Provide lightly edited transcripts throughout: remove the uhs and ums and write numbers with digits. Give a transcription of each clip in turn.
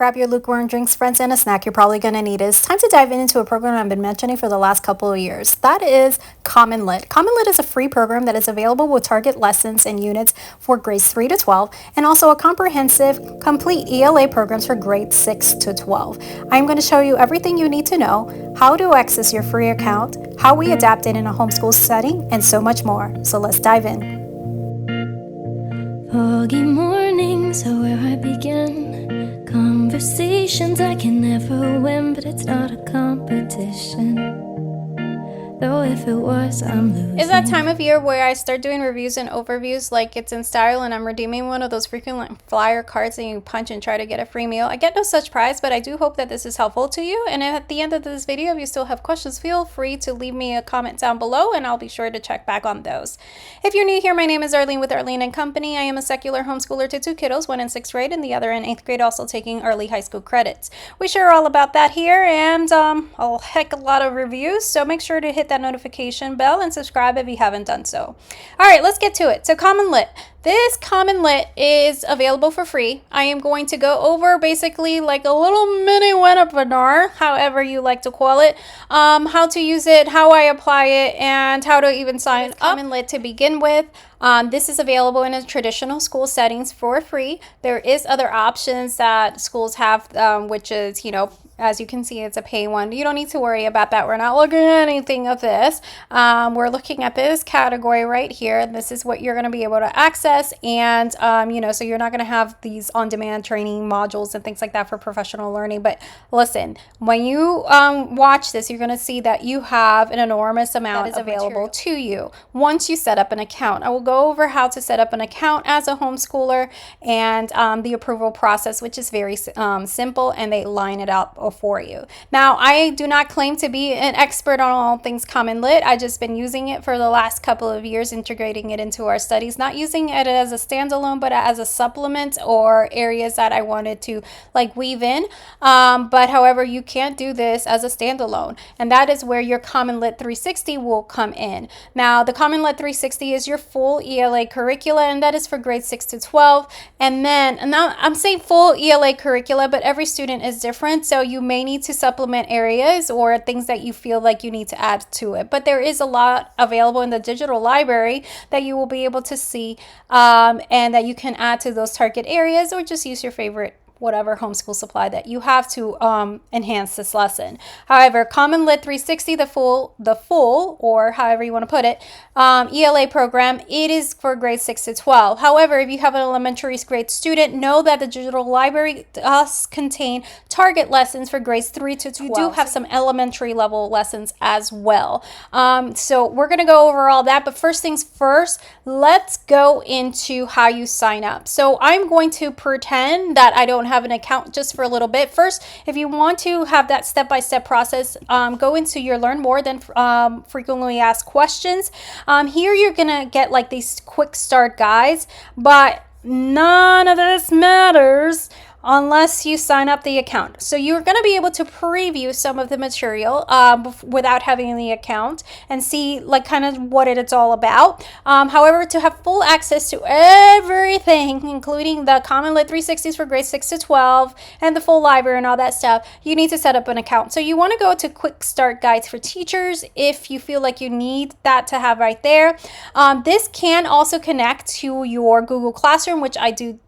Grab your lukewarm drinks, friends, and a snack you're probably going to need. It's time to dive into a program I've been mentioning for the last couple of years. That is CommonLit. CommonLit is a free program that is available with target lessons and units for grades 3 to 12, and also a comprehensive, complete ELA programs for grades 6 to 12. I'm going to show you everything you need to know, how to access your free account, how we adapt it in a homeschool setting, and so much more. So let's dive in. Foggy mornings are where I begin. Conversations I can never win, but it's not a competition. Though if it was, I'm losing. Is that time of year where I start doing reviews and overviews like it's in style and I'm redeeming one of those frequent flyer cards and you punch and try to get a free meal? I get no such prize, but I do hope that this is helpful to you. And at the end of this video, if you still have questions, feel free to leave me a comment down below and I'll be sure to check back on those. If you're new here, my name is Arlene with Arlene & Company. I am a secular homeschooler to two kiddos, one in 6th grade and the other in 8th grade, also taking early high school credits. We share all about that here and a heck of a lot of reviews, so make sure to hit that notification bell and subscribe if you haven't done so. All right, let's get to it. So CommonLit. This CommonLit is available for free. I am going to go over basically like a little mini webinar, however you like to call it, how to use it, how I apply it, and how to even sign up. CommonLit to begin with. This is available in a traditional school settings for free. There is other options that schools have, which is, as you can see, it's a pay one. You don't need to worry about that. We're not looking at anything of this. We're looking at this category right here. This is what you're going to be able to access. And, so you're not going to have these on-demand training modules and things like that for professional learning. But listen, when you watch this, you're going to see that you have an enormous amount that is available to you once you set up an account. I will go over how to set up an account as a homeschooler and the approval process, which is very simple, and they line it up for you. Now, I do not claim to be an expert on all things CommonLit. I've just been using it for the last couple of years, integrating it into our studies, not using it as a standalone, but as a supplement or areas that I wanted to like weave in. But however, you can't do this as a standalone, and that is where your CommonLit 360 will come in. Now, the CommonLit 360 is your full ELA curricula, and that is for grades 6 to 12. And now I'm saying full ELA curricula, but every student is different, so you may need to supplement areas or things that you feel like you need to add to it. But there is a lot available in the digital library that you will be able to see, and that you can add to those target areas, or just use your favorite whatever homeschool supply that you have to enhance this lesson. However, CommonLit 360, the full, or however you want to put it, ELA program, it is for grades 6 to 12. However, if you have an elementary grade student, know that the digital library does contain target lessons for grades 3 to 12. You do have some elementary level lessons as well. So we're going to go over all that, but first things first, let's go into how you sign up. So I'm going to pretend that I don't have an account just for a little bit. First, if you want to have that step-by-step process, go into your learn more than frequently asked questions. Here you're gonna get like these quick start guides, but none of this matters unless you sign up the account. So you're going to be able to preview some of the material without having the account and see like kind of what it's all about. However, to have full access to everything, including the CommonLit 360s for grades 6 to 12 and the full library and all that stuff, you need to set up an account. So you want to go to quick start guides for teachers if you feel like you need that to have right there. This can also connect to your Google Classroom, which I do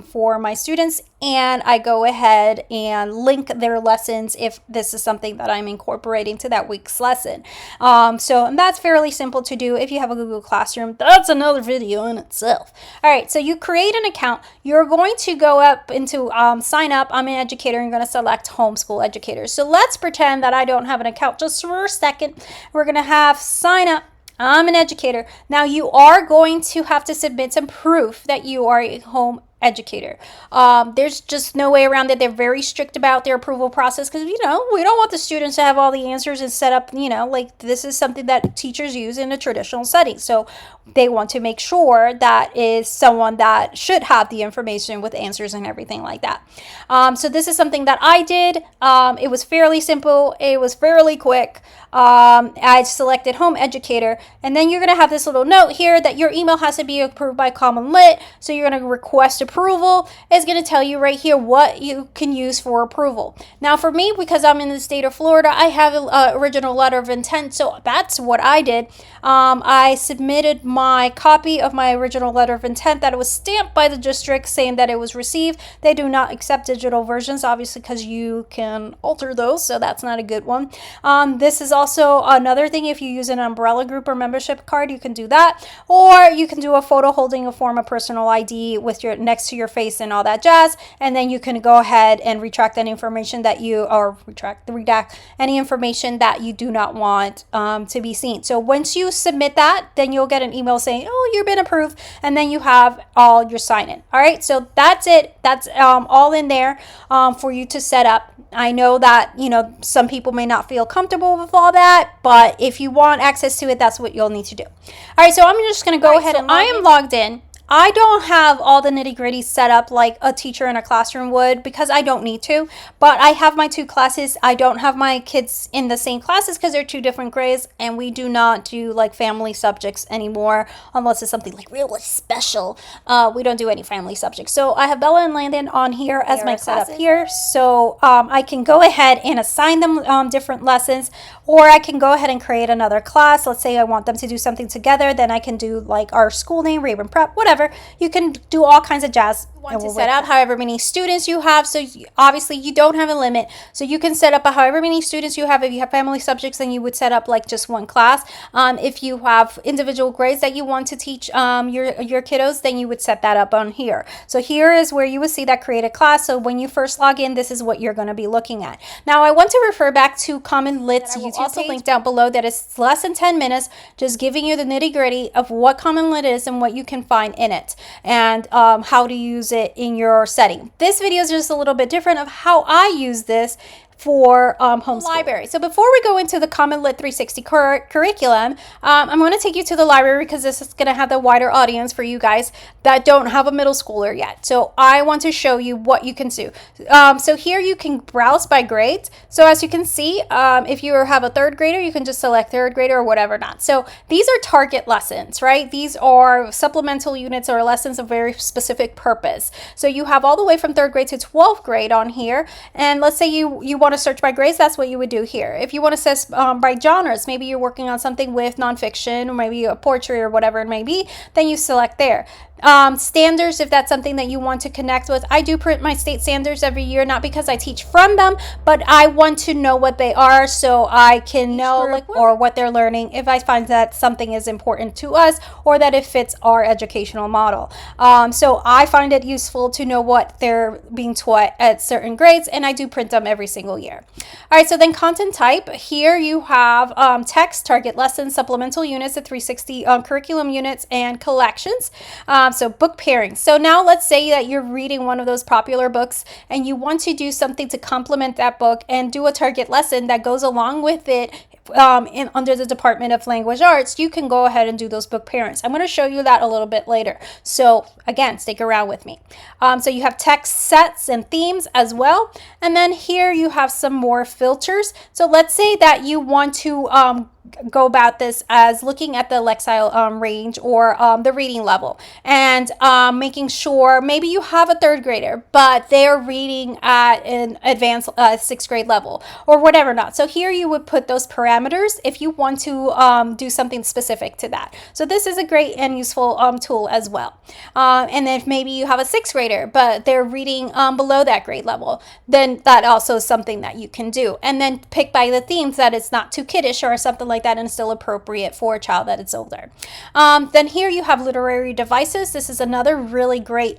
for my students, and I go ahead and link their lessons if this is something that I'm incorporating to that week's lesson. So that's fairly simple to do if you have a Google Classroom. That's another video in itself. All right, so you create an account. You're going to go up into sign up. I'm an educator. You're going to select homeschool educators. So let's pretend that I don't have an account just for a second. We're going to have sign up. I'm an educator. Now you are going to have to submit some proof that you are a home educator. There's just no way around it. They're very strict about their approval process because, we don't want the students to have all the answers and set up, like this is something that teachers use in a traditional setting. So they want to make sure that is someone that should have the information with answers and everything like that. So this is something that I did. It was fairly simple. It was fairly quick. I selected home educator, and then you're going to have this little note here that your email has to be approved by CommonLit. So you're going to request approval approval is going to tell you right here what you can use for approval. Now for me, because I'm in the state of Florida, I have an original letter of intent, so that's what I did. I submitted my copy of my original letter of intent that it was stamped by the district saying that it was received. They do not accept digital versions, obviously, because you can alter those, so that's not a good one. This is also another thing. If you use an umbrella group or membership card, you can do that, or you can do a photo holding a form of personal ID with your next to your face and all that jazz, and then you can go ahead and retract any information that you redact any information that you do not want to be seen. So once you submit that, then you'll get an email saying, oh, you've been approved, and then you have all your sign in. All right, so that's it. That's all in there for you to set up. I know that, you know, some people may not feel comfortable with all that, but if you want access to it, that's what you'll need to do. All right, so I'm just going to go ahead and I am logged in. I don't have all the nitty-gritty set up like a teacher in a classroom would, because I don't need to, but I have my 2 classes. I don't have my kids in the same classes because they're 2 different grades, and we do not do like family subjects anymore unless it's something like really special. We don't do any family subjects. So I have Bella and Landon on here as my setup here, so I can go ahead and assign them different lessons, or I can go ahead and create another class. Let's say I want them to do something together, then I can do like our school name, Raven Prep, whatever. You can do all kinds of jazz. Want to set up however many students you have, so obviously you don't have a limit, so you can set up however many students you have. If you have family subjects, then you would set up like just 1 class. If you have individual grades that you want to teach your kiddos, then you would set that up on here. So here is where you would see that create a class. So when you first log in, this is what you're going to be looking at. Now I want to refer back to CommonLit's YouTube page, link down below, that is less than 10 minutes, just giving you the nitty-gritty of what CommonLit is and what you can find in it, and how to use it in your setting. This video is just a little bit different of how I use this for homeschool. Library. So before we go into the CommonLit 360 curriculum, I'm going to take you to the library because this is going to have the wider audience for you guys that don't have a middle schooler yet. So I want to show you what you can do. So here you can browse by grades. So as you can see, if you have a 3rd grader, you can just select 3rd grader or whatever not. So these are target lessons, right? These are supplemental units or lessons of very specific purpose. So you have all the way from 3rd grade to 12th grade on here. And let's say you want to search by grades, that's what you would do here. If you want to search by genres, maybe you're working on something with nonfiction, or maybe a poetry or whatever it may be, then you select there. Standards, if that's something that you want to connect with. I do print my state standards every year, not because I teach from them, but I want to know what they are so I can know or what they're learning if I find that something is important to us or that it fits our educational model. So I find it useful to know what they're being taught at certain grades, and I do print them every single year. All right, so then content type. Here you have text, target lessons, supplemental units, the 360 curriculum units, and collections. So book pairing. So now let's say that you're reading one of those popular books and you want to do something to complement that book and do a target lesson that goes along with it under the Department of Language Arts. You can go ahead and do those book pairings. I'm going to show you that a little bit later. So again, stick around with me. So you have text sets and themes as well. And then here you have some more filters. So let's say that you want to go about this as looking at the lexile range or the reading level, and making sure maybe you have a 3rd grader but they're reading at an advanced 6th grade level or whatever not. So here you would put those parameters if you want to do something specific to that. So this is a great and useful tool as well. And then if maybe you have a 6th grader but they're reading below that grade level, then that also is something that you can do, and then pick by the themes that it's not too kiddish or something like that and still appropriate for a child that is older. Then here you have literary devices. This is another really great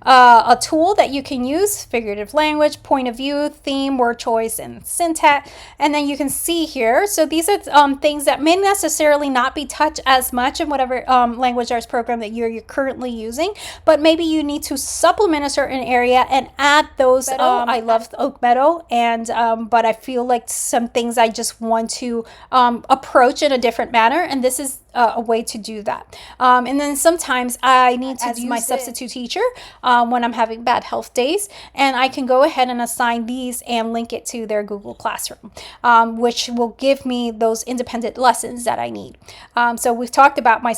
a tool that you can use: figurative language, point of view, theme, word choice, and syntax. And then you can see here, so these are things that may necessarily not be touched as much in whatever language arts program that you're currently using, but maybe you need to supplement a certain area and add those. I love Oak Meadow, and but I feel like some things I just want to approach in a different manner, and this is a way to do that. And then sometimes I need to do my substitute teacher when I'm having bad health days, and I can go ahead and assign these and link it to their Google Classroom, which will give me those independent lessons that I need. So we've talked about my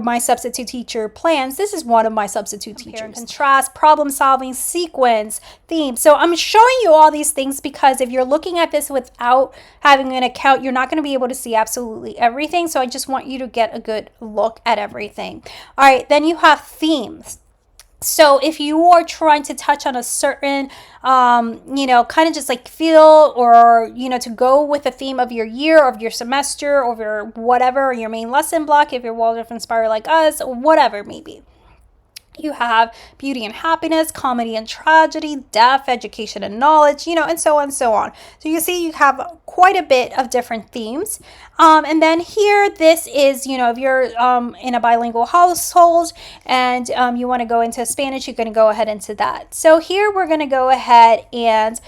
my substitute teacher plans, this is one of my substitute teachers. Compare and contrast, problem solving, sequence, theme. So I'm showing you all these things because if you're looking at this without having an account, you're not going to be able to see absolutely everything. So I just want you to get a good look at everything. All right, then you have themes. So if you are trying to touch on a certain, kind of just like feel or, to go with the theme of your year, of your semester, or your whatever, or your main lesson block, if you're Waldorf Inspire like us, whatever maybe. You have beauty and happiness, comedy and tragedy, death, education and knowledge, and so on and so on. So you see you have quite a bit of different themes. And then here, this is, if you're in a bilingual household and you want to go into Spanish, you're going to go ahead into that. So here we're going to go ahead and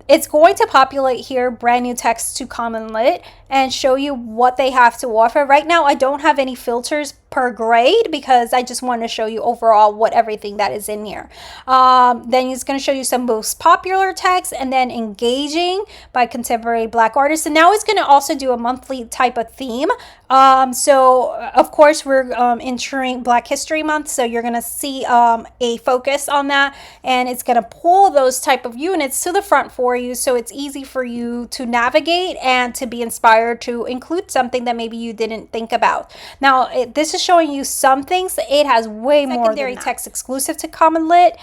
it's going to populate here brand new text to CommonLit and show you what they have to offer. Right now, I don't have any filters per grade because I just want to show you overall what everything that is in here. Then it's going to show you some most popular texts and then engaging by contemporary Black artists. And now it's going to also do a monthly type of theme. So of course we're entering Black History Month, so you're going to see a focus on that, and it's going to pull those type of units to the front for you, so it's easy for you to navigate and to be inspired to include something that maybe you didn't think about. Now this is showing you some things. It has way more secondary text exclusive to CommonLit.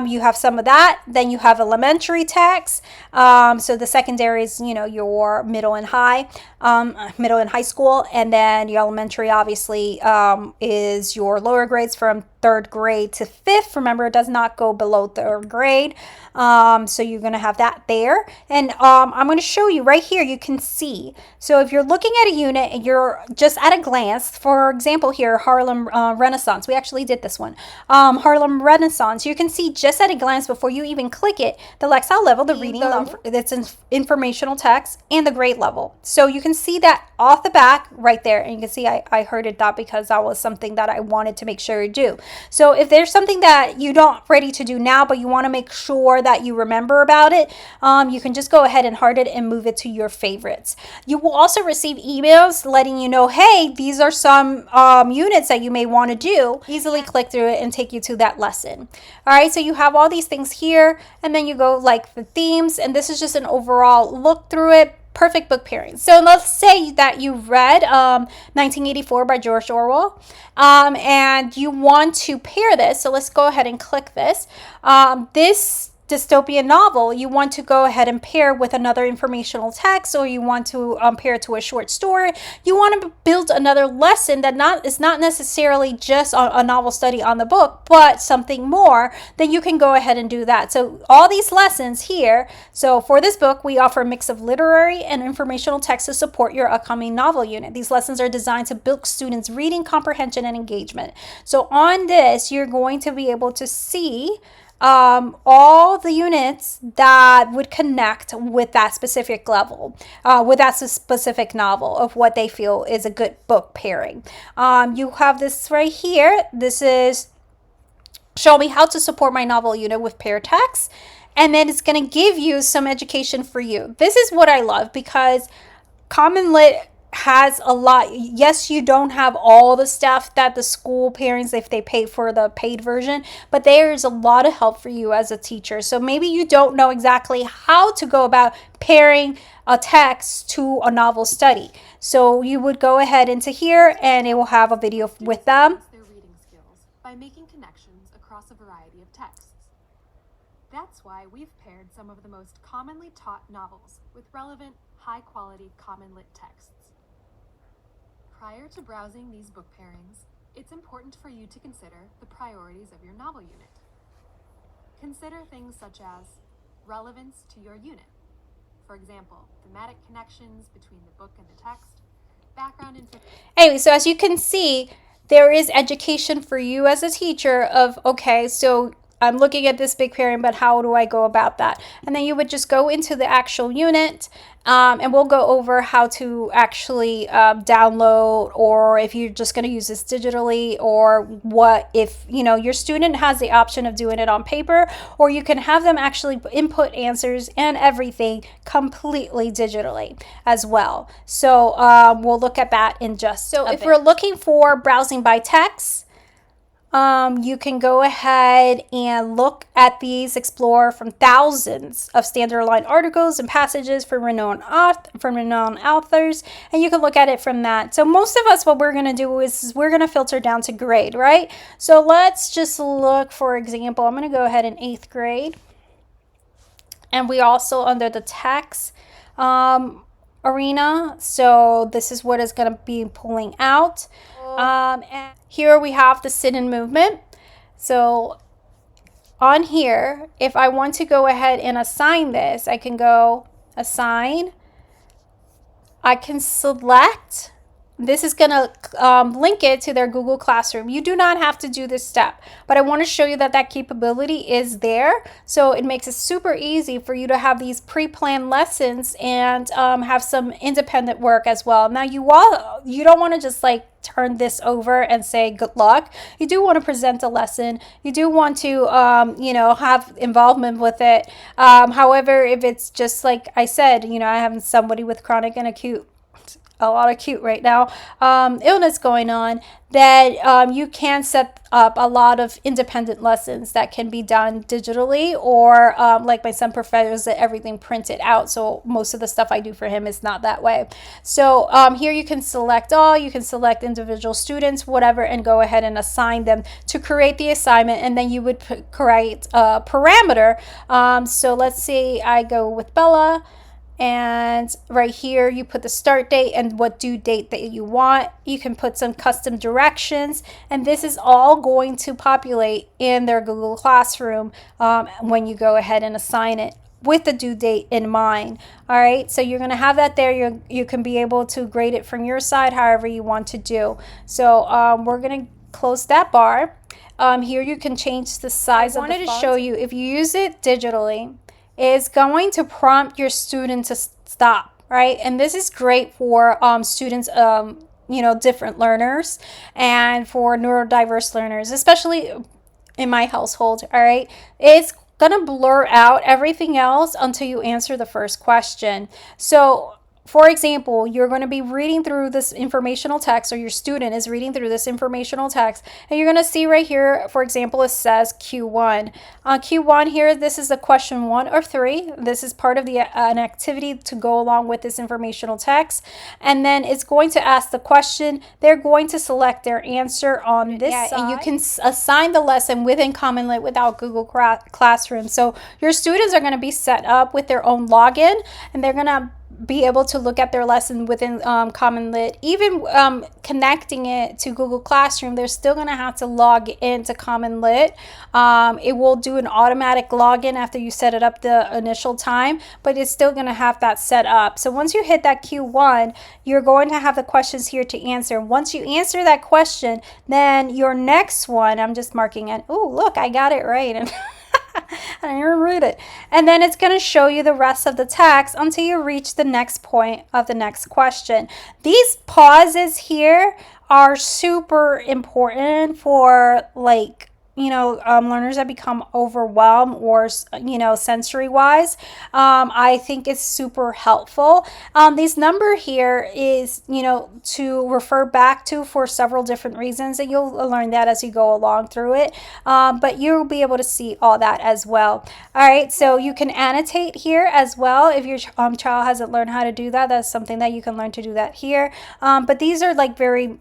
You have some of that. Then you have elementary text. So the secondary is, your middle and high school, and then your elementary obviously is your lower grades from 3rd grade to 5th. Remember, it does not go below 3rd grade. So you're going to have that there. And I'm going to show you right here. You can see. So if you're looking at a unit and you're just at a glance, for example, here, Harlem Renaissance. We actually did this one. Harlem Renaissance. You can see just at a glance before you even click it, the Lexile level, the reading level, that's informational text, and the grade level. So you can see that off the back right there. And you can see I heard it that because that was something that I wanted to make sure you do. So if there's something that you're not ready to do now, but you want to make sure that you remember about it, you can just go ahead and heart it and move it to your favorites. You will also receive emails letting you know, hey, these are some units that you may want to do. Easily click through it and take you to that lesson. All right, so you have all these things here, and then you go like the themes, and this is just an overall look through it. Perfect book pairing. So let's say that you read 1984 by George Orwell, and you want to pair this. So let's go ahead and click this. This dystopian novel, you want to go ahead and pair with another informational text, or you want to pair it to a short story. You want to build another lesson that is not necessarily just a novel study on the book, but something more. Then you can go ahead and do that. So all these lessons here. So for this book, we offer a mix of literary and informational text to support your upcoming novel unit. These lessons are designed to build students' reading comprehension and engagement. So on this, you're going to be able to see all the units that would connect with that specific level, with that specific novel of what they feel is a good book pairing. You have this right here. This is show me how to support my novel unit with pair text. And then it's going to give you some education for you. This is what I love because CommonLit has a lot. Yes, you don't have all the stuff that the school parents, if they pay for the paid version, but there's a lot of help for you as a teacher. So maybe you don't know exactly how to go about pairing a text to a novel study. So you would go ahead into here and it will have a video with them. Their reading skills by making connections across a variety of texts. That's why we've paired some of the most commonly taught novels with relevant, high-quality CommonLit texts. Prior to browsing these book pairings, it's important for you to consider the priorities of your novel unit. Consider things such as relevance to your unit. For example, thematic connections between the book and the text, background info. Anyway, so as you can see, there is education for you as a teacher of, okay, so I'm looking at this big pairing, but how do I go about that? And then you would just go into the actual unit, and we'll go over how to actually download, or if you're just going to use this digitally, or what if, you know, your student has the option of doing it on paper, or you can have them actually input answers and everything completely digitally as well. So we'll look at that in just a bit. If we're looking for browsing by text, you can go ahead and look at these, explore from thousands of standard aligned articles and passages from renowned authors, and you can look at it from that. So most of us, what we're going to do is we're going to filter down to grade, right? So let's just look, for example, I'm going to go ahead in 8th grade, and we also under the text arena. So this is what is going to be pulling out. And here we have the sit-in movement. So on here, if I want to go ahead and assign this, I can go assign. I can select. This is going to link it to their Google Classroom. You do not have to do this step, but I want to show you that that capability is there. So it makes it super easy for you to have these pre-planned lessons and have some independent work as well. Now you don't want to just like turn this over and say good luck. You do want to present a lesson. You do want to you know, have involvement with it. However, if it's just like I said, you know, I have somebody with chronic and acute, a lot of acute right now, illness going on, that you can set up a lot of independent lessons that can be done digitally, or like my son prefers that everything printed out. So most of the stuff I do for him is not that way. So here you can select all, you can select individual students, whatever, and go ahead and assign them to create the assignment. And then you would create a parameter. So let's say I go with Bella. And right here you put the start date and what due date that you want. You can put some custom directions, and this is all going to populate in their Google Classroom when you go ahead and assign it with the due date in mind. All right, so you're going to have that there. You can be able to grade it from your side however you want to do. So we're going to close that bar. Here you can change the size of the font. I wanted to show you, if you use it digitally, is going to prompt your student to stop, right? And this is great for students, you know, different learners, and for neurodiverse learners, especially in my household, all right? It's gonna blur out everything else until you answer the first question. So for example, you're going to be reading through this informational text, or your student is reading through this informational text, and you're going to see right here, for example, it says Q1. On Q1 here, this is the question 1 or 3. This is part of the an activity to go along with this informational text. And then it's going to ask the question. They're going to select their answer on this side. And you can assign the lesson within CommonLit without Google Classroom. So your students are going to be set up with their own login, and they're going to be able to look at their lesson within CommonLit. Even connecting it to Google Classroom, they're still going to have to log into CommonLit. It will do an automatic login after you set it up the initial time, but it's still going to have that set up. So once you hit that Q1, you're going to have the questions here to answer. Once you answer that question, then your next one, I'm just marking it. Oh, look, I got it right. I didn't even read it. And then it's going to show you the rest of the text until you reach the next point of the next question. These pauses here are super important for, like, you know, learners that become overwhelmed or, you know, sensory wise. I think it's super helpful. This number here is, you know, to refer back to for several different reasons, and you'll learn that as you go along through it. But you'll be able to see all that as well. All right, so you can annotate here as well. If your child hasn't learned how to do that, that's something that you can learn to do that here. But these are like very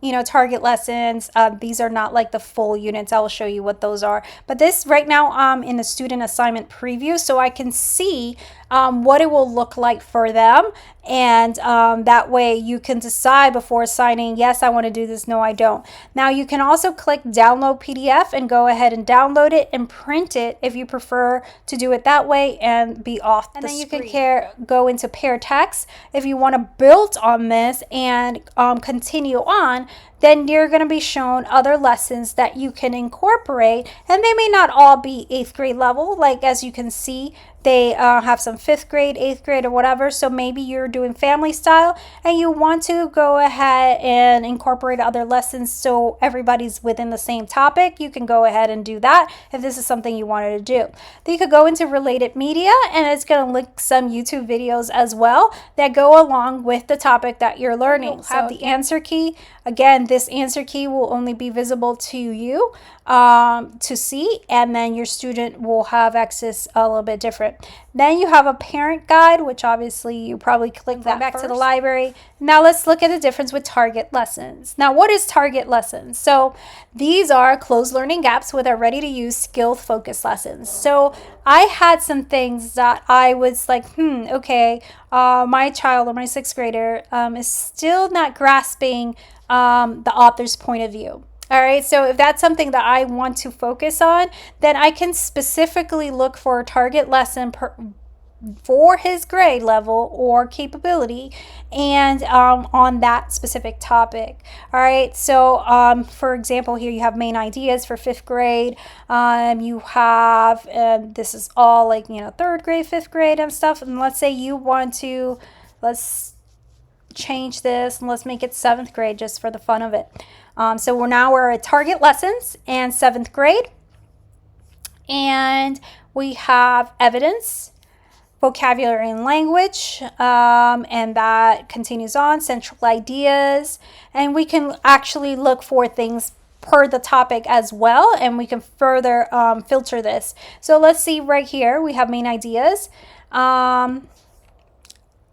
you know, target lessons. These are not like the full units. I will show you what those are. But this right now I'm in the student assignment preview, so I can see what it will look like for them. And that way you can decide before assigning, yes, I want to do this, no, I don't. Now you can also click download PDF and go ahead and download it and print it if you prefer to do it that way and be off the screen. And then you can go into pair text if you want to build on this and continue on. then you're going to be shown other lessons that you can incorporate, and they may not all be 8th grade level. Like as you can see, they have some 5th grade, 8th grade, or whatever. So maybe you're doing family style and you want to go ahead and incorporate other lessons so everybody's within the same topic. You can go ahead and do that if this is something you wanted to do. Then you could go into related media, and it's going to link some YouTube videos as well that go along with the topic that you're learning. You'll have the answer key. Again, this answer key will only be visible to you to see, and then your student will have access a little bit different. Then you have a parent guide, which obviously you probably click that back to the library. Now let's look at the difference with target lessons. Now, what is target lessons? So these are closed learning gaps with our ready to use skill focused lessons. So I had some things that I was like, okay, my child or my 6th grader is still not grasping the author's point of view. All right, so if that's something that I want to focus on, then I can specifically look for a target lesson for his grade level or capability, and on that specific topic. All right, so for example, here you have main ideas for 5th grade. You have, this is all like, 3rd grade, 5th grade and stuff. And let's say you want to, let's change this and let's make it 7th grade just for the fun of it. So we're at target lessons and 7th grade, and we have evidence, vocabulary and language, and that continues on, central ideas, and we can actually look for things per the topic as well, and we can further filter this. So let's see right here, we have main ideas.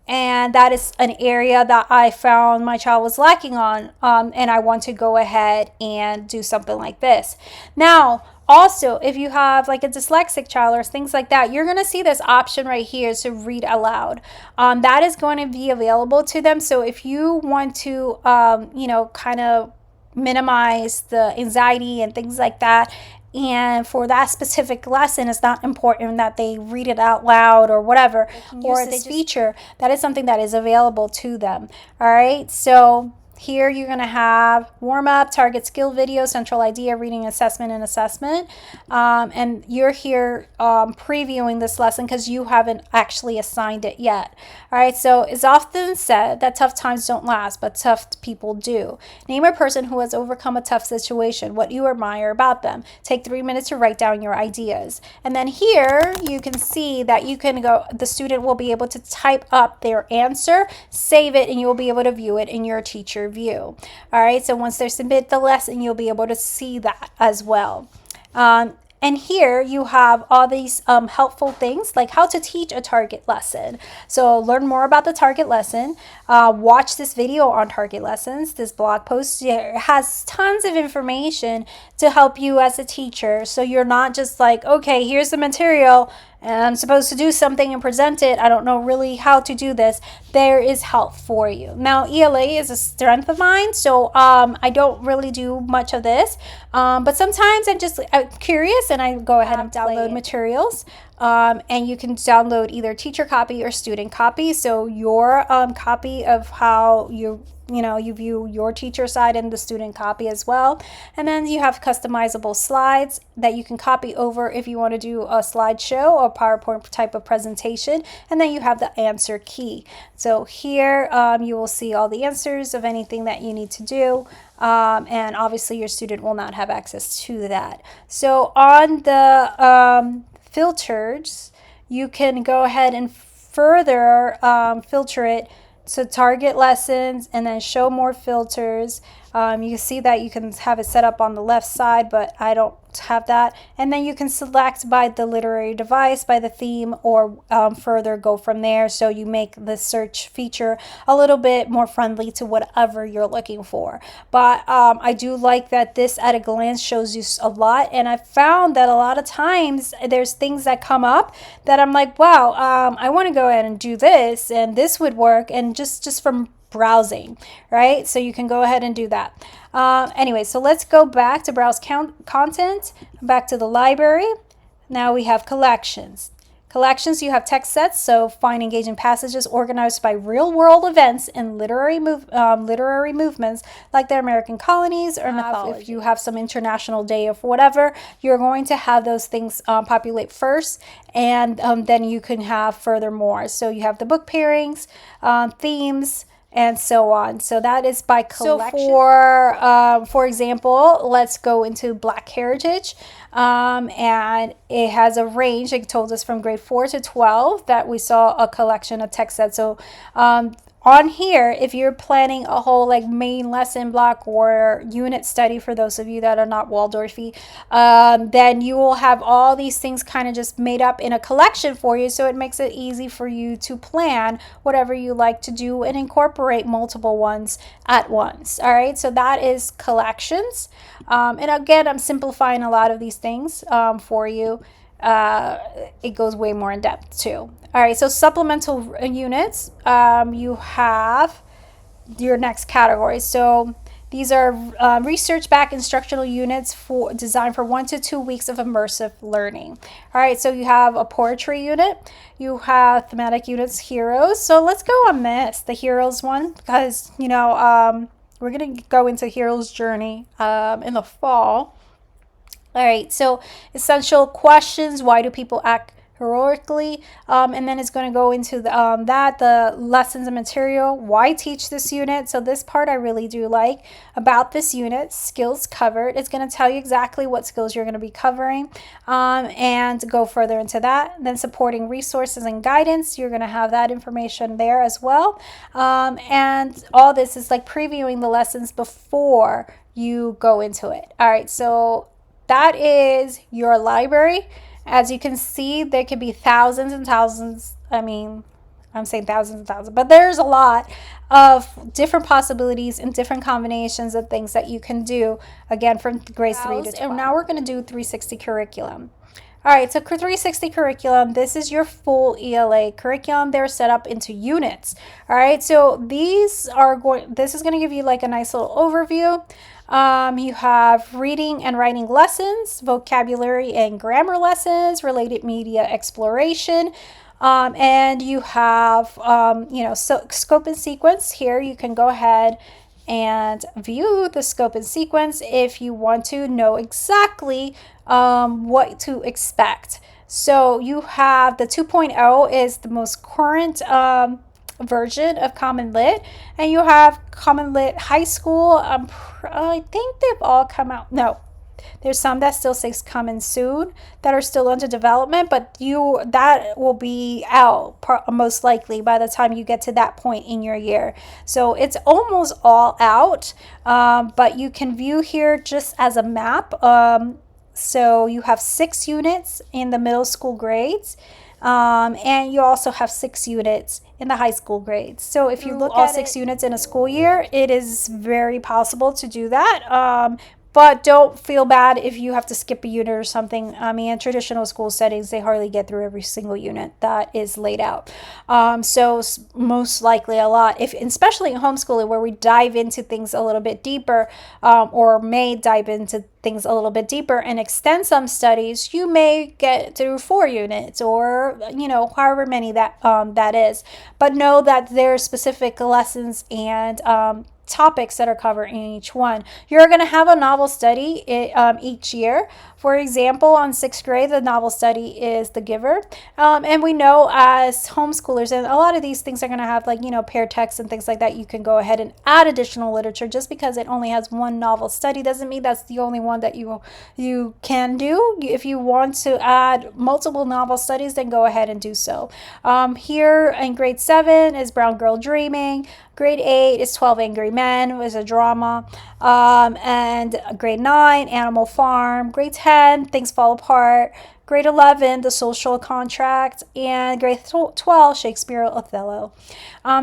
And that is an area that I found my child was lacking on, and I want to go ahead and do something like this. Now, also, if you have like a dyslexic child or things like that, you're going to see this option right here to read aloud. That is going to be available to them. So if you want to, kind of minimize the anxiety and things like that, and for that specific lesson, it's not important that they read it out loud or whatever, or this feature, that is something that is available to them. All right, so here you're going to have warm up, target skill video, central idea, reading assessment and assessment. And you're here previewing this lesson because you haven't actually assigned it yet. All right, so it's often said that tough times don't last, but tough people do. Name a person who has overcome a tough situation, what you admire about them. Take 3 minutes to write down your ideas. And then here you can see that you can go, the student will be able to type up their answer, save it, and you will be able to view it in your teacher view. All right, so once they submit the lesson, you'll be able to see that as well. And here you have all these helpful things like how to teach a target lesson. So learn more about the target lesson. Watch this video on target lessons. This blog post has tons of information to help you as a teacher. So you're not just like, okay, here's the material and I'm supposed to do something and present it. I don't know really how to do this. There is help for you. Now, ELA is a strength of mine, so I don't really do much of this. But sometimes I'm just curious and I go ahead and download materials. And you can download either teacher copy or student copy. So your copy of how you view your teacher side and the student copy as well. And then you have customizable slides that you can copy over if you want to do a slideshow or PowerPoint type of presentation. And then you have the answer key. So here you will see all the answers of anything that you need to do. And obviously your student will not have access to that. So on the filters, you can go ahead and further filter it. So target lessons and then show more filters. You can see that you can have it set up on the left side, but I don't have that. And then you can select by the literary device, by the theme, or further go from there. So you make the search feature a little bit more friendly to whatever you're looking for. But I do like that this at a glance shows you a lot. And I found that a lot of times there's things that come up that I'm like, wow, I want to go ahead and do this, and this would work. And just from browsing, right? So you can go ahead and do that. Anyway, so let's go back to browse content, back to the library. Now we have collections. Collections, you have text sets, so find engaging passages organized by real-world events and literary movements like the American colonies or mythology. If you have some international day of whatever, you're going to have those things populate first, and then you can have furthermore. So you have the book pairings, themes, and so on. So that is by collection. So for example, let's go into Black Heritage, and it has a range. It told us from grade 4 to 12 that we saw a collection of text sets. So on here, if you're planning a whole like main lesson block or unit study, for those of you that are not Waldorfy, then you will have all these things kind of just made up in a collection for you. So it makes it easy for you to plan whatever you like to do and incorporate multiple ones at once. All right, so that is collections. And again, I'm simplifying a lot of these things for you. It goes way more in depth too. All right, so supplemental units, you have your next category. So these are research-backed instructional units designed for 1 to 2 weeks of immersive learning. All right, so you have a poetry unit, you have thematic units, heroes. So let's go on the heroes one, because you know we're gonna go into heroes journey in the fall. All right, so essential questions: why do people act heroically? And then it's going to go into the lessons and material. Why teach this unit? So this part I really do like about this unit. Skills covered. It's going to tell you exactly what skills you're going to be covering, and go further into that. Then supporting resources and guidance. You're going to have that information there as well. And all this is like previewing the lessons before you go into it. All right, so that is your library. As you can see, there could be thousands and thousands. I mean, I'm saying thousands and thousands, but there's a lot of different possibilities and different combinations of things that you can do, again, from grades 3 to 12. And now we're going to do 360 curriculum. All right, so 360 curriculum, this is your full ELA curriculum. They're set up into units. All right, so this is going to give you like a nice little overview. You have reading and writing lessons, vocabulary and grammar lessons, related media exploration, and you have, scope and sequence. Here you can go ahead and view the scope and sequence if you want to know exactly what to expect. So you have the 2.0 is the most current version of CommonLit, and you have CommonLit High School. I think they've all come out. No, there's some that still says coming soon that are still under development, but that will be out most likely by the time you get to that point in your year. So it's almost all out, but you can view here just as a map. So you have 6 units in the middle school grades, and you also have 6 units in the high school grades. So if you look at all 6 units in a school year, it is very possible to do that. But don't feel bad if you have to skip a unit or something. I mean, in traditional school settings, they hardly get through every single unit that is laid out. So most likely a lot, especially in homeschooling, where we dive into things a little bit deeper, or may dive into things a little bit deeper and extend some studies, you may get through 4 units or, however many that is. But know that there are specific lessons and topics that are covered in each one. You're going to have a novel study each year. For example, on 6th grade, the novel study is The Giver. And we know as homeschoolers, and a lot of these things are going to have paired text and things like that. You can go ahead and add additional literature. Just because it only has one novel study doesn't mean that's the only one that you can do. If you want to add multiple novel studies, then go ahead and do so. Here in grade 7 is Brown Girl Dreaming. Grade 8 is 12 Angry Men, it was a drama. And grade 9, Animal Farm. Grade 10, Things Fall Apart. Grade 11, The Social Contract. And grade 12, Shakespeare, Othello.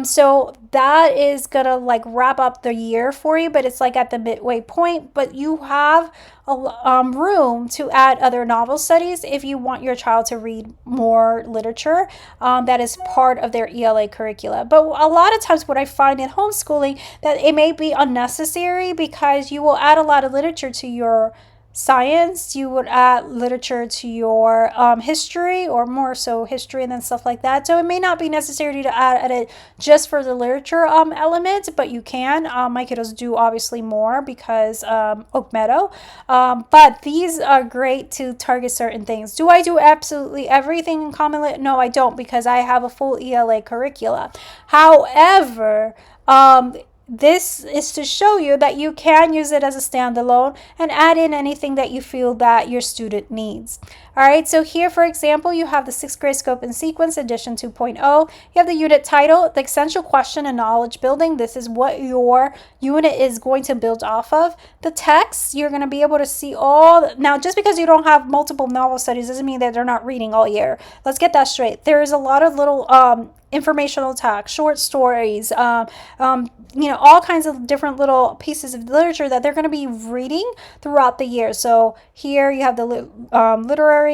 So that is going to wrap up the year for you, but it's at the midway point. But you have room to add other novel studies if you want your child to read more literature that is part of their ELA curricula. But a lot of times what I find in homeschooling, that it may be unnecessary because you will add a lot of literature to your science, you would add literature to your history, or more so history and then stuff like that. So it may not be necessary to add it just for the literature element, but you can. My kiddos do obviously more because Oak Meadow. But these are great to target certain things. Do I do absolutely everything in CommonLit? No, I don't, because I have a full ELA curricula. However, this is to show you that you can use it as a standalone and add in anything that you feel that your student needs. All right, so here, for example, you have the 6th grade scope and sequence edition 2.0. You have the unit title, the essential question and knowledge building. This is what your unit is going to build off of. The text, you're going to be able to see all. Now, just because you don't have multiple novel studies doesn't mean that they're not reading all year. Let's get that straight. There is a lot of little informational text, short stories, all kinds of different little pieces of literature that they're going to be reading throughout the year. So here you have the literary,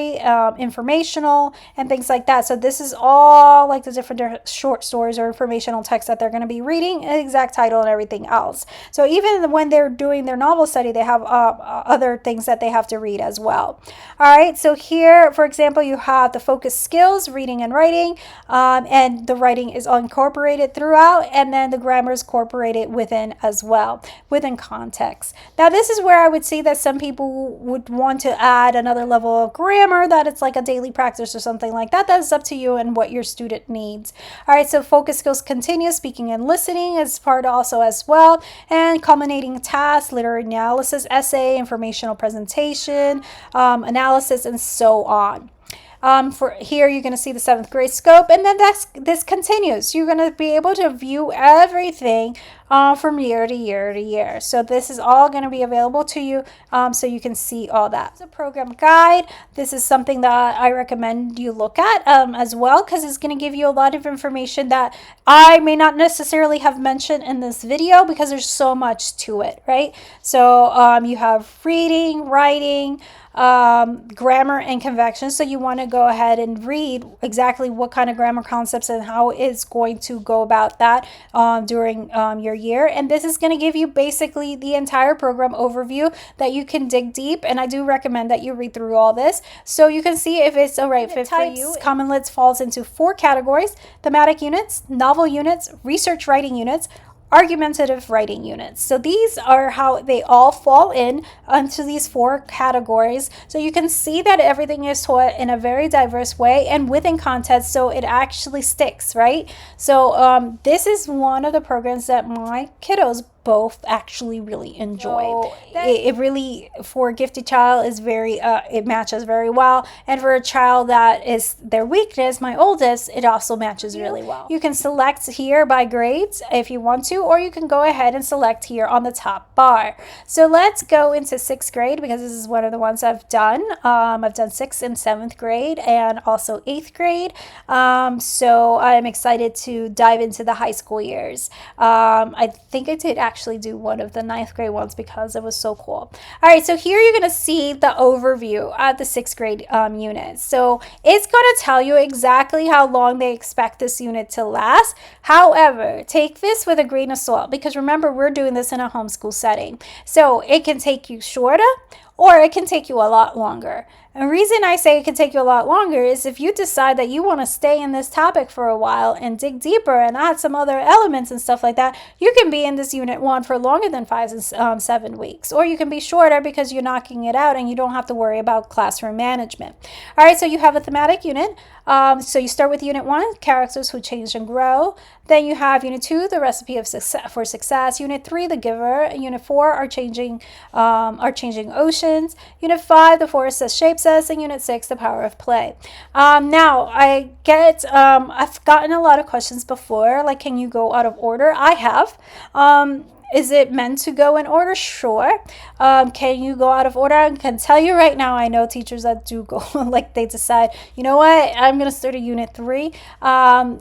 informational, and things like that. So this is all like the different short stories or informational texts that they're going to be reading, exact title and everything else. So even when they're doing their novel study, they have other things that they have to read as well. All right, so here, for example, you have the focus skills, reading and writing, and the writing is incorporated throughout, and then the grammar is incorporated within as well, within context. Now, this is where I would see that some people would want to add another level of grammar, that it's like a daily practice or something like that. That's up to you and what your student needs. All right, so focus skills continue, speaking and listening is part also as well, and culminating tasks, literary analysis, essay, informational presentation, analysis, and so on. For here, you're going to see the 7th grade scope, and then this continues. You're going to be able to view everything from year to year to year. So this is all going to be available to you, so you can see all that. It's a program guide. This is something that I recommend you look at as well, because it's going to give you a lot of information that I may not necessarily have mentioned in this video, because there's so much to it, right? So you have reading, writing, grammar, and convection. So you want to go ahead and read exactly what kind of grammar concepts and how it's going to go about that during your year. And this is going to give you basically the entire program overview that you can dig deep. And I do recommend that you read through all this so you can see if it's a right fit for you. CommonLit falls into 4 categories: thematic units, novel units, research writing units, argumentative writing units. So these are how they all fall in into these 4 categories. So you can see that everything is taught in a very diverse way and within context, so it actually sticks, right? So this is one of the programs that my kiddos both actually really enjoy. So it really, for a gifted child, is very it matches very well, and for a child that is their weakness, my oldest, it also matches really well. You can select here by grades if you want to, or you can go ahead and select here on the top bar. So let's go into 6th grade, because this is one of the ones I've done. I've done 6th and 7th grade, and also 8th grade. So I'm excited to dive into the high school years. I think I did actually do one of the 9th grade ones because it was so cool. All right, so here you're going to see the overview at the 6th grade unit. So it's going to tell you exactly how long they expect this unit to last. However, take this with a grain of salt, because remember, we're doing this in a homeschool setting. So it can take you shorter, or it can take you a lot longer. And the reason I say it can take you a lot longer is if you decide that you want to stay in this topic for a while and dig deeper and add some other elements and stuff like that, you can be in this unit 1 for longer than 5 and 7 weeks. Or you can be shorter because you're knocking it out and you don't have to worry about classroom management. All right, so you have a thematic unit. So you start with Unit 1, characters who change and grow. Then you have Unit 2, the recipe of for success. Unit 3, the giver. Unit 4, our changing oceans. Unit 5, the force that shapes us. And Unit 6, the power of play. Now, I've gotten a lot of questions before, like, can you go out of order? I have. Is it meant to go in order? Sure. Can you go out of order? I can tell you right now, I know teachers that do go, like they decide, you know what, I'm going to start a Unit 3.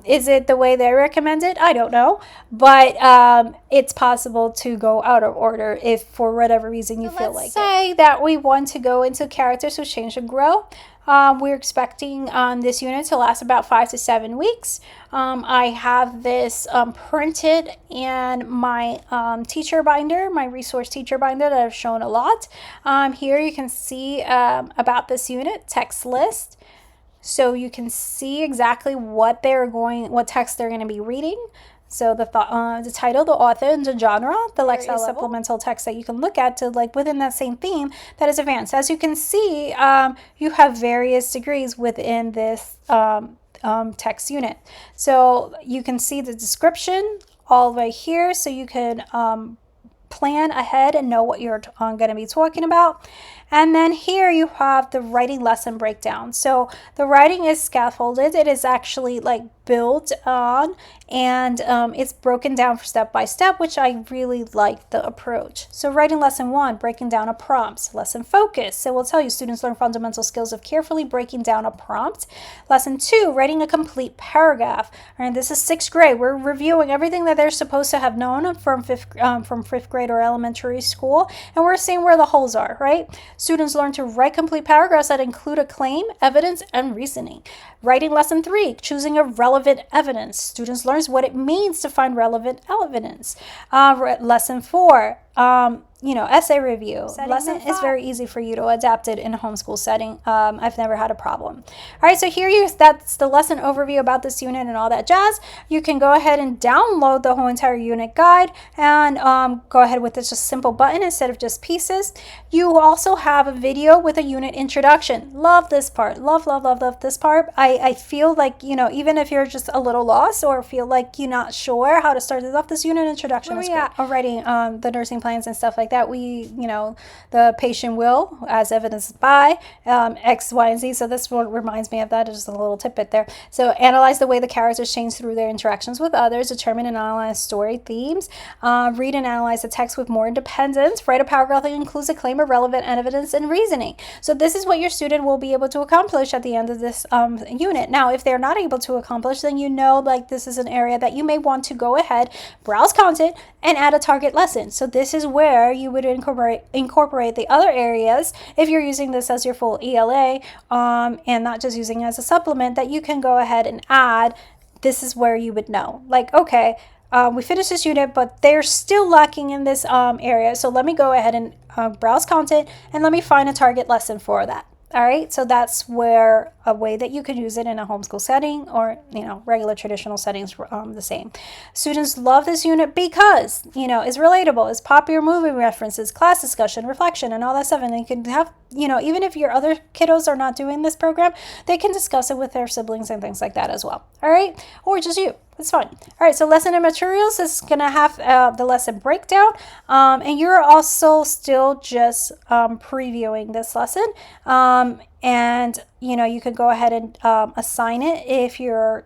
Is it the way they recommend it? I don't know. But it's possible to go out of order if for whatever reason you feel like it. Let's say that we want to go into characters who change and grow. We're expecting this unit to last about 5 to 7 weeks. I have this printed in my teacher binder, my resource teacher binder that I've shown a lot. Here you can see about this unit, text list. So you can see exactly what text they're going to be reading. So the title, the author, and the genre, the Lexile supplemental text that you can look at to like within that same theme that is advanced. As you can see, you have various degrees within this text unit. So you can see the description all right here, so you can plan ahead and know what you're going to be talking about. And then here you have the writing lesson breakdown. So the writing is scaffolded. It is actually like built on, and it's broken down step by step, which I really like the approach. So writing lesson 1, breaking down a prompt. Lesson focus. So we'll tell you students learn fundamental skills of carefully breaking down a prompt. Lesson 2, writing a complete paragraph. All right, this is 6th grade. We're reviewing everything that they're supposed to have known from 5th grade or elementary school, and we're seeing where the holes are, right? Students learn to write complete paragraphs that include a claim, evidence, and reasoning. Writing lesson 3, choosing a relevant evidence. Students learn what it means to find relevant evidence. Lesson 4, essay review. Lesson is very easy for you to adapt it in a homeschool setting. I've never had a problem. All right, so that's the lesson overview about this unit and all that jazz. You can go ahead and download the whole entire unit guide and go ahead with this just simple button instead of just pieces. You also have a video with a unit introduction. Love this part. Love this part. I feel like, even if you're just a little lost or feel like you're not sure how to start this off, this unit introduction is great. Already the nursing plans and stuff like that, the patient will, as evidenced by X, Y, and Z. So this one reminds me of that. Just a little tidbit there. So analyze the way the characters change through their interactions with others. Determine and analyze story themes. Read and analyze the text with more independence. Write a paragraph that includes a claim of relevant evidence and reasoning. So this is what your student will be able to accomplish at the end of this unit. Now, if they're not able to accomplish, then this is an area that you may want to go ahead, browse content, and add a target lesson. So this is where you would incorporate the other areas if you're using this as your full ELA and not just using it as a supplement, that you can go ahead and add. This is where you would know, like, okay, we finished this unit, but they're still lacking in this area. So let me go ahead and browse content and let me find a target lesson for that. All right, so that's where a way that you can use it in a homeschool setting or, regular traditional settings, the same. Students love this unit because, it's relatable. It's popular movie references, class discussion, reflection, and all that stuff. And they can have, even if your other kiddos are not doing this program, they can discuss it with their siblings and things like that as well. All right, or just you. It's fine. All right, so lesson and materials is going to have the lesson breakdown, and you're also still just previewing this lesson, and you can go ahead and assign it if you're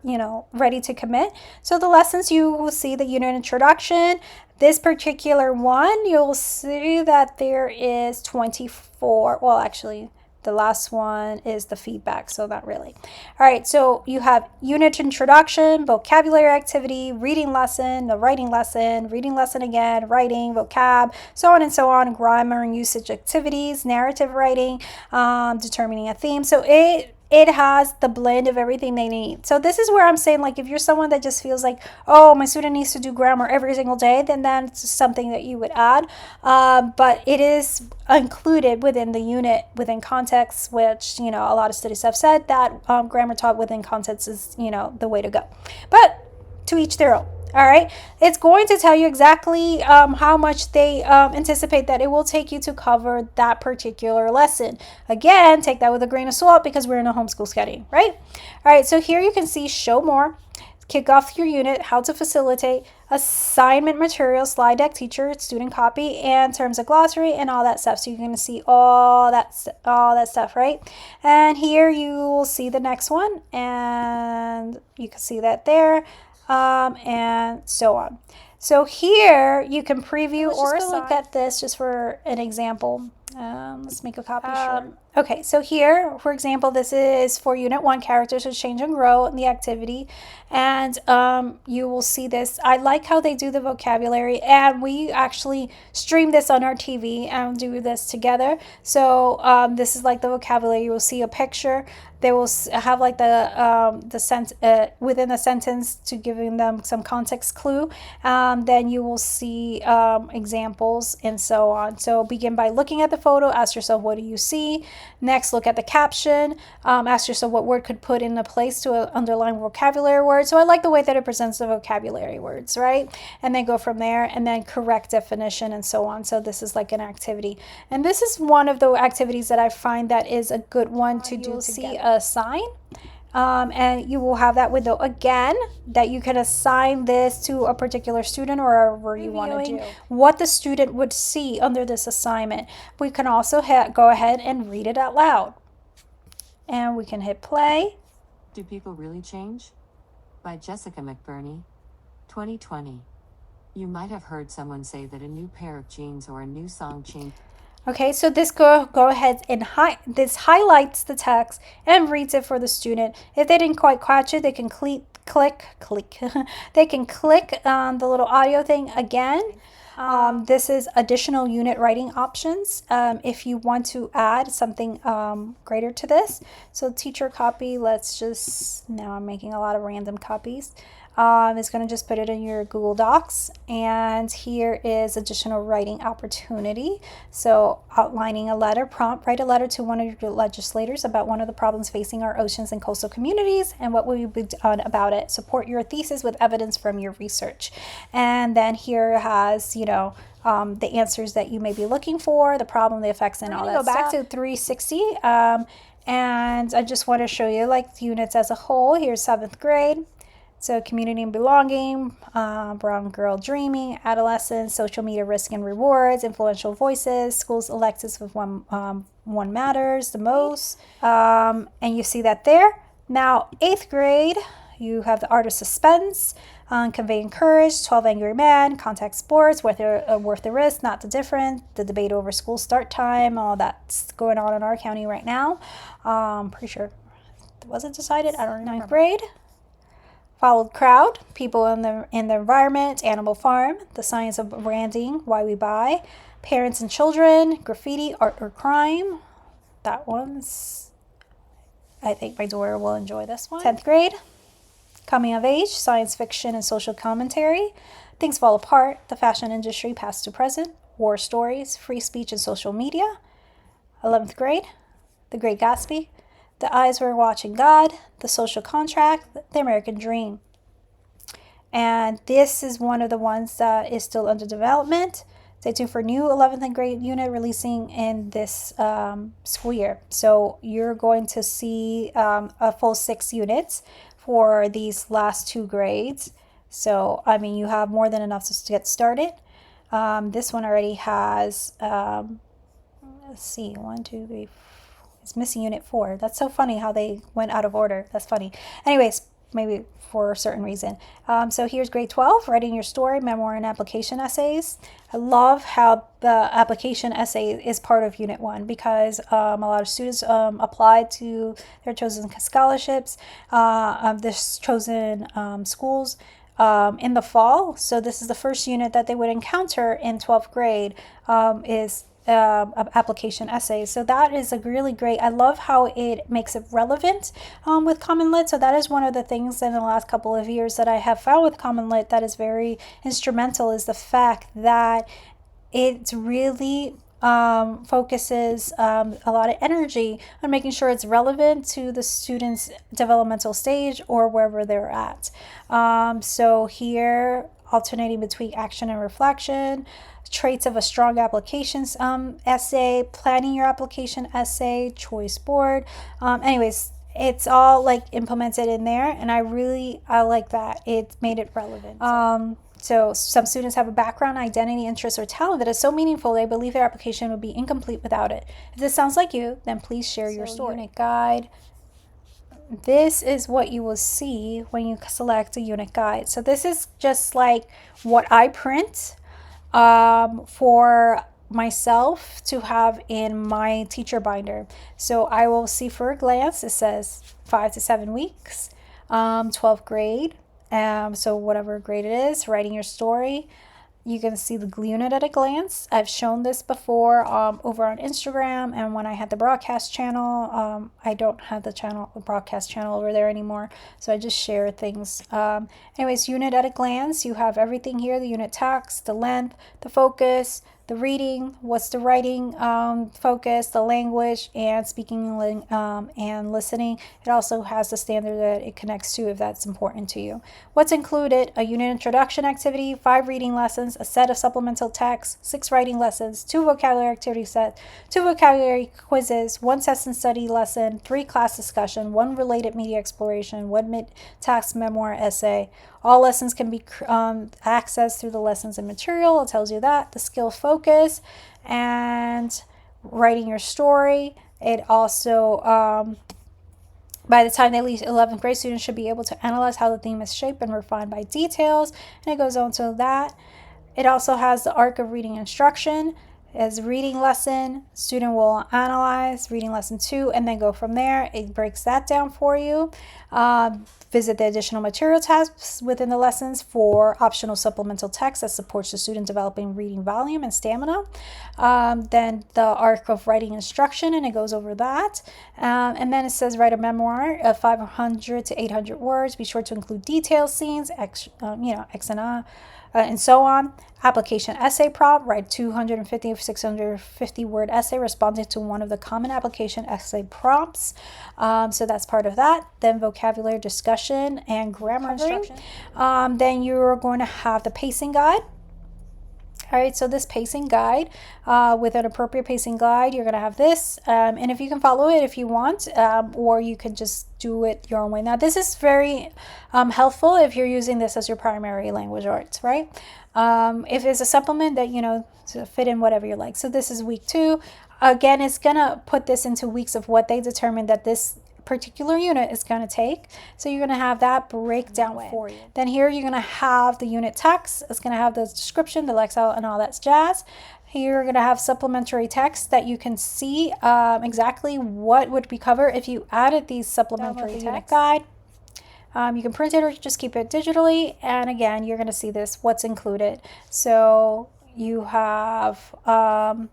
ready to commit. So the lessons, you will see the unit introduction. This particular one, you'll see that there is 24. Well, actually, the last one is the feedback, so not really. All right, so you have unit introduction, vocabulary activity, reading lesson, the writing lesson, reading lesson again, writing, vocab, so on and so on, grammar and usage activities, narrative writing, determining a theme. So it has the blend of everything they need. So this is where I'm saying, like, if you're someone that just feels like, oh, my student needs to do grammar every single day, then that's something that you would add. But it is included within the unit, within context, which, a lot of studies have said that grammar taught within context is, the way to go. But to each their own. All right, it's going to tell you exactly how much they anticipate that it will take you to cover that particular lesson. Again, take that with a grain of salt because we're in a homeschool setting, right? All right, so here you can see show more, kick off your unit, how to facilitate, assignment material, slide deck, teacher, student copy, and terms of glossary and all that stuff. So you're going to see all that stuff, right? And here you will see the next one, and you can see that there. And so on. So here you can preview or look at this just for an example. Let's make a copy, sure. Okay, so here, for example, this is for Unit 1, Characters Which Change and Grow in the activity. And you will see this. I like how they do the vocabulary, and we actually stream this on our TV and do this together. So this is like the vocabulary. You will see a picture. They will have like within a sentence to giving them some context clue. Then you will see examples and so on. So begin by looking at the photo. Ask yourself, what do you see? Next, look at the caption. Ask yourself what word could put in a place to underline vocabulary words. So I like the way that it presents the vocabulary words, right? And then go from there, and then correct definition and so on. So this is like an activity. And this is one of the activities that I find that is a good one to do. See a sign, and you will have that window again that you can assign this to a particular student or wherever you want to do what the student would see under this assignment. We can also go ahead and read it out loud, and we can hit play. Do People Really Change? By Jessica McBurney, 2020. You might have heard someone say that a new pair of jeans or a new song changed. Okay, so this go ahead and this highlights the text and reads it for the student. If they didn't quite catch it, they can click. They can click the little audio thing again. This is additional unit writing options if you want to add something greater to this. So teacher copy, now I'm making a lot of random copies. It's going to just put it in your Google Docs, and here is additional writing opportunity. So outlining a letter prompt, write a letter to one of your legislators about one of the problems facing our oceans and coastal communities and what will be done about it. Support your thesis with evidence from your research. And then here has, the answers that you may be looking for, the problem, the effects, and all that stuff. Go back to 360. And I just want to show you like the units as a whole. Here's 7th grade. So community and belonging, brown girl dreaming, adolescence, social media risk and rewards, influential voices, schools electives with one matters the most. And you see that there. Now 8th grade, you have the art of suspense, conveying courage, 12 angry men, contact sports, worth the risk, not the difference, the debate over school start time, all that's going on in our county right now. Pretty sure it wasn't decided. I don't know. 9th grade. Followed crowd, people in the environment, Animal Farm, the science of branding, why we buy, parents and children, graffiti, art or crime. That one's, I think my daughter will enjoy this one. 10th grade, coming of age, science fiction and social commentary, things fall apart, the fashion industry past to present, war stories, free speech and social media. 11th grade, The Great Gatsby, The Eyes Were Watching God, The Social Contract, The American Dream. And this is one of the ones that is still under development. Stay tuned for new 11th grade unit releasing in this school year. So you're going to see a full 6 units for these last 2 grades. So, I mean, you have more than enough to get started. This one already has, let's see, 1, 2, 3, 4. It's missing unit 4. That's so funny how they went out of order. That's funny. Anyways, maybe for a certain reason. So here's grade 12, writing your story, memoir, and application essays. I love how the application essay is part of unit 1 because a lot of students apply to their chosen scholarships, their chosen schools in the fall. So this is the first unit that they would encounter in 12th grade is application essays. So that is a really great, I love how it makes it relevant with CommonLit. So that is one of the things in the last couple of years that I have found with CommonLit that is very instrumental, is the fact that it really focuses a lot of energy on making sure it's relevant to the student's developmental stage or wherever they're at. So here, alternating between action and reflection, traits of a strong applications essay, planning your application essay, choice board. Anyways, it's all like implemented in there, and I like that it made it relevant. So some students have a background, identity, interest, or talent that is so meaningful they believe their application would be incomplete without it. If this sounds like you, then please share your story. Unit guide. This is what you will see when you select a unit guide. So this is just like what I print for myself to have in my teacher binder. So I will see for a glance, it says 5 to 7 weeks, 12th grade. So whatever grade it is, writing your story. You can see the unit at a glance. I've shown this before over on Instagram, and when I had the broadcast channel, I don't have the broadcast channel over there anymore, so I just share things. Anyways, unit at a glance, you have everything here: the unit text, the length, the focus, the reading, what's the writing focus, the language, and speaking and listening. It also has the standard that it connects to if that's important to you. What's included: a unit introduction activity, 5 reading lessons, a set of supplemental texts, 6 writing lessons, 2 vocabulary activity sets, 2 vocabulary quizzes, 1 test and study lesson, 3 class discussion, 1 related media exploration, 1 mid-task memoir essay. All lessons can be accessed through the lessons and material. It tells you that. The skill focus and writing your story. It also, by the time they leave 11th grade, students should be able to analyze how the theme is shaped and refined by details. And it goes on to that. It also has the arc of reading instruction. As reading lesson, student will analyze reading lesson 2 and then go from there. It breaks that down for you. Visit the additional material tabs within the lessons for optional supplemental text that supports the student developing reading volume and stamina. Then the arc of writing instruction, and it goes over that. And then it says write a memoir of 500 to 800 words. Be sure to include detailed scenes, X and Y, and so on. Application essay prompt, write 250 or 650 word essay responding to one of the common application essay prompts. So that's part of that. Then vocabulary discussion and grammar instruction. Then you're going to have the pacing guide. All right, so this pacing guide, with an appropriate pacing guide, you're going to have this. And if you can follow it if you want, or you can just do it your own way. Now, this is very helpful if you're using this as your primary language arts, right? If it's a supplement that, to fit in whatever you like. So this is week 2. Again, it's going to put this into weeks of what they determine that this particular unit is going to take. So you're going to have that breakdown for you. Then here you're going to have the unit text. It's going to have the description, the Lexile, and all that jazz. Here you're going to have supplementary text that you can see exactly what would be covered if you added these supplementary text guide. You can print it or just keep it digitally. And again, you're going to see this, what's included. So you have a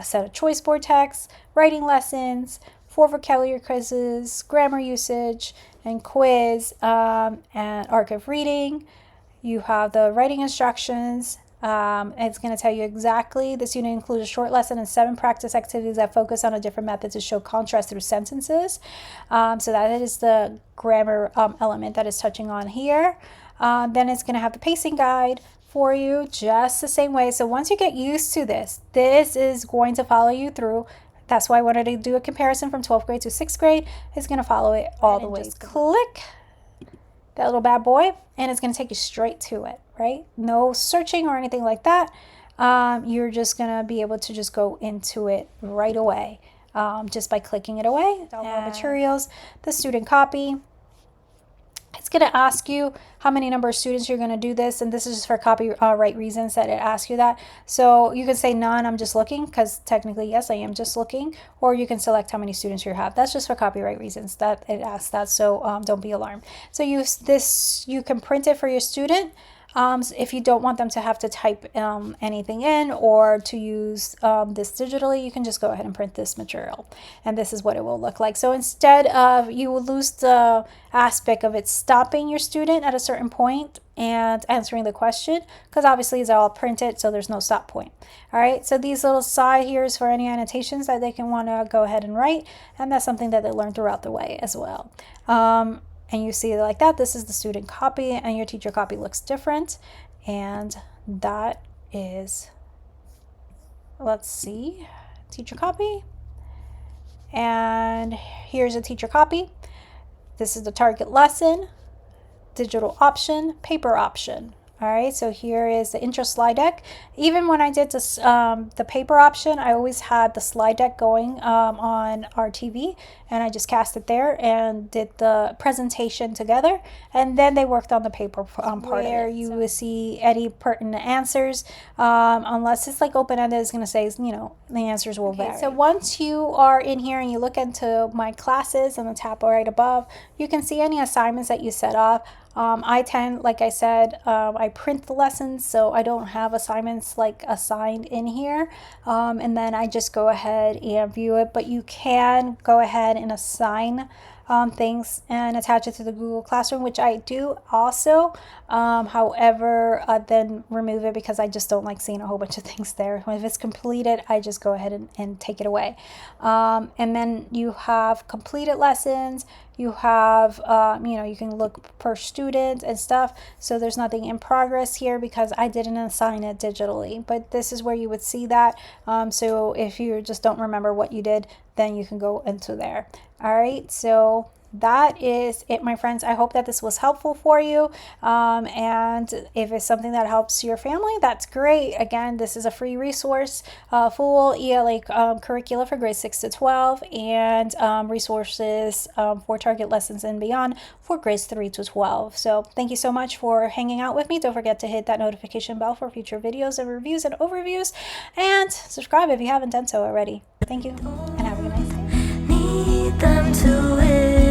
set of choice board texts, writing lessons, 4 vocabulary quizzes, grammar usage, and quiz, and arc of reading. You have the writing instructions. It's going to tell you exactly. This unit includes a short lesson and 7 practice activities that focus on a different method to show contrast through sentences. So that is the grammar element that is touching on here. Then it's going to have the pacing guide for you just the same way. So once you get used to this, this is going to follow you through. That's why I wanted to do a comparison from 12th grade to 6th grade. It's going to follow it all the way. Just click that little bad boy, and it's going to take you straight to it, right? No searching or anything like that. You're just going to be able to just go into it right away just by clicking it away. Download materials, the student copy. It's going to ask you how many number of students you're going to do this, and this is just for copyright reasons that it asks you that. So you can say none, I'm just looking, because technically, yes, I am just looking, or you can select how many students you have. That's just for copyright reasons that it asks that, so don't be alarmed. So use this, you can print it for your student. If you don't want them to have to type anything in or to use this digitally, you can just go ahead and print this material. And this is what it will look like. So instead of, you will lose the aspect of it stopping your student at a certain point and answering the question, because obviously it's all printed, so there's no stop point. All right, so these little side here is for any annotations that they can want to go ahead and write, and that's something that they learn throughout the way as well. And you see it like that. This is the student copy, and your teacher copy looks different. And that is, let's see, teacher copy. And here's a teacher copy. This is the target lesson, digital option, paper option. All right, so here is the intro slide deck. Even when I did this, the paper option, I always had the slide deck going on our TV, and I just cast it there and did the presentation together, and then they worked on the paper part where you will see any pertinent answers, unless it's like open-ended, it's going to say, you know, the answers will vary. So once you are in here and you look into my classes and the tab right above, you can see any assignments that you set off. I tend, like I said, I print the lessons, so I don't have assignments like assigned in here, and then I just go ahead and view it. But you can go ahead and assign things and attach it to the Google Classroom, which I do also. However, then remove it because I just don't like seeing a whole bunch of things there. If it's completed, I just go ahead and take it away. And then you have completed lessons. You have, you know, you can look per student and stuff. So there's nothing in progress here because I didn't assign it digitally. But this is where you would see that. So if you just don't remember what you did, then you can go into there. All right, so that is it, my friends. I hope that this was helpful for you, and if it's something that helps your family, that's great. Again, this is a free resource, full ELA curricula for grades 6 to 12, and resources for target lessons and beyond for grades 3 to 12. So thank you so much for hanging out with me. Don't forget to hit that notification bell for future videos and reviews and overviews, and subscribe if you haven't done so already. Thank you, and have a good night. Need them to win.